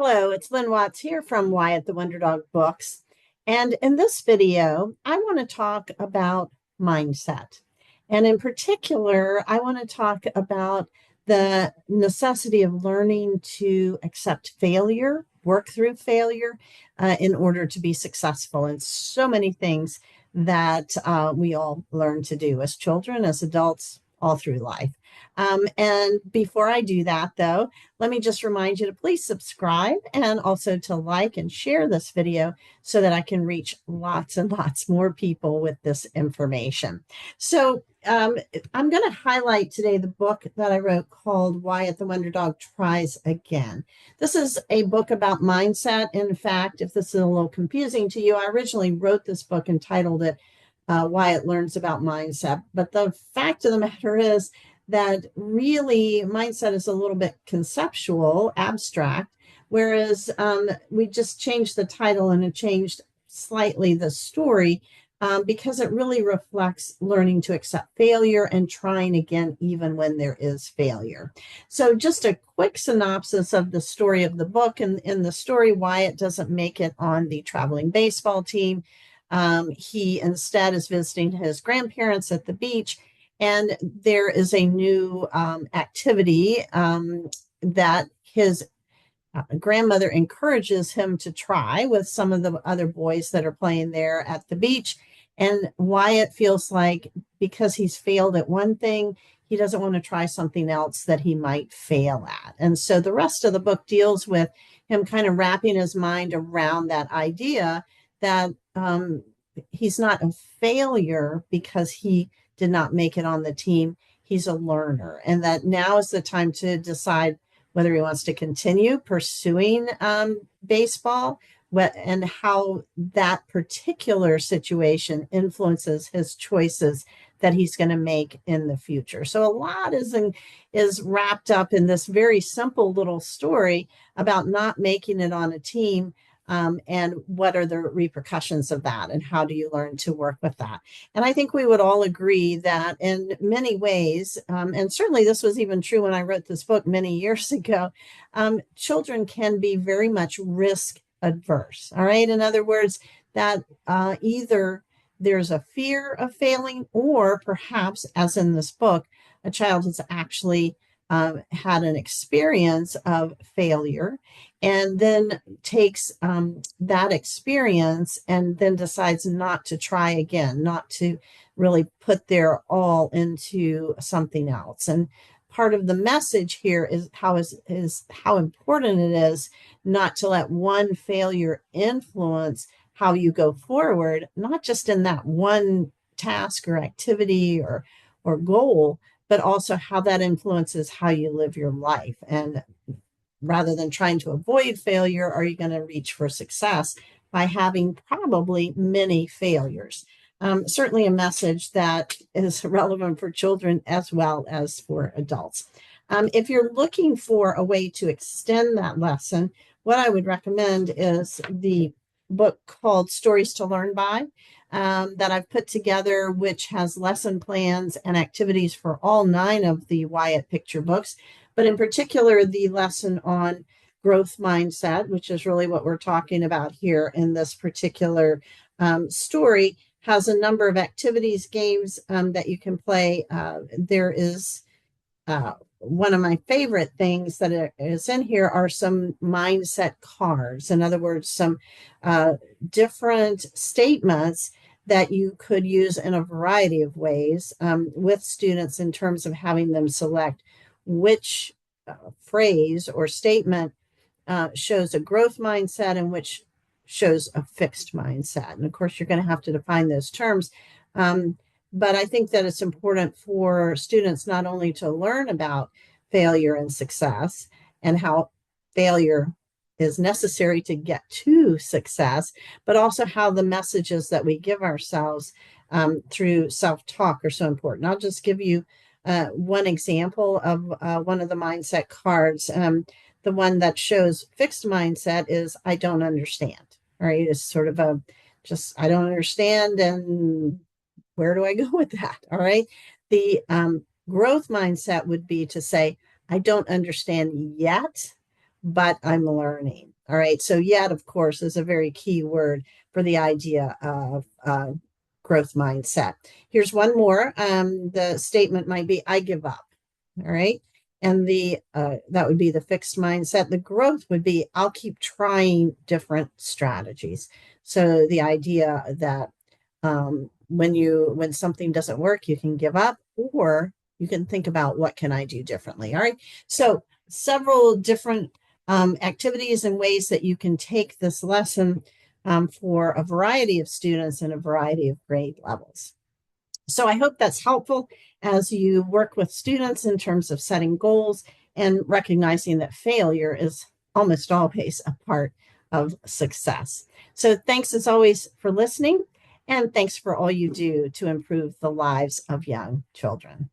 Hello, it's Lynn Watts here from Wyatt the Wonder Dog Books. And in this video, I want to talk about mindset. And in particular, I want to talk about the necessity of learning to accept failure, work through failure in order to be successful in so many things that we all learn to do as children, as adults, all through life. And before I do that, though, let me just remind you to please subscribe and also to like and share this video so that I can reach lots and lots more people with this information. So I'm going to highlight today the book that I wrote called Wyatt the Wonder Dog Tries Again. This is a book about mindset. In fact, if this is a little confusing to you, I originally wrote this book and titled it Wyatt Learns About Mindset. But the fact of the matter is that really mindset is a little bit conceptual, abstract, whereas we just changed the title and it changed slightly the story because it really reflects learning to accept failure and trying again even when there is failure. So just a quick synopsis of the story of the book. And in the story, Wyatt doesn't make it on the traveling baseball team. He instead is visiting his grandparents at the beach. And there is a new activity that his grandmother encourages him to try with some of the other boys that are playing there at the beach. And Wyatt feels like because he's failed at one thing, he doesn't want to try something else that he might fail at. And so the rest of the book deals with him kind of wrapping his mind around that idea that he's not a failure because he did not make it on the team. He's a learner, and that now is the time to decide whether he wants to continue pursuing baseball and how that particular situation influences his choices that he's going to make in the future. So a lot is wrapped up in this very simple little story about not making it on a team. And what are the repercussions of that, and how do you learn to work with that? And I think we would all agree that in many ways, and certainly this was even true when I wrote this book many years ago, children can be very much risk adverse. All right. In other words, that either there's a fear of failing, or perhaps, as in this book, a child has actually had an experience of failure and then takes that experience and then decides not to try again, not to really put their all into something else. And part of the message here is how important it is not to let one failure influence how you go forward, not just in that one task or activity or goal, but also how that influences how you live your life. And rather than trying to avoid failure, are you going to reach for success by having probably many failures? Certainly a message that is relevant for children as well as for adults. If you're looking for a way to extend that lesson, what I would recommend is the book called Stories to Learn By. That I've put together, which has lesson plans and activities for all 9 of the Wyatt picture books, but in particular, the lesson on growth mindset, which is really what we're talking about here in this particular story, has a number of activities, games that you can play. There is one of my favorite things that is in here are some mindset cards. In other words, some different statements that you could use in a variety of ways with students in terms of having them select which phrase or statement shows a growth mindset and which shows a fixed mindset. And of course, you're going to have to define those terms. But I think that it's important for students not only to learn about failure and success and how failure is necessary to get to success, but also how the messages that we give ourselves through self-talk are so important. I'll just give you one example of one of the mindset cards. The one that shows fixed mindset is I don't understand. All right, it's sort of a just I don't understand, and where do I go with that? All right. The growth mindset would be to say, I don't understand yet, but I'm learning. All right. So yet, of course, is a very key word for the idea of growth mindset. Here's one more. The statement might be, I give up. All right. And the that would be the fixed mindset. The growth would be, I'll keep trying different strategies. So the idea that when something doesn't work, you can give up, or you can think about what can I do differently. All right. So several different activities and ways that you can take this lesson for a variety of students and a variety of grade levels. So I hope that's helpful as you work with students in terms of setting goals and recognizing that failure is almost always a part of success. So thanks as always for listening, and thanks for all you do to improve the lives of young children.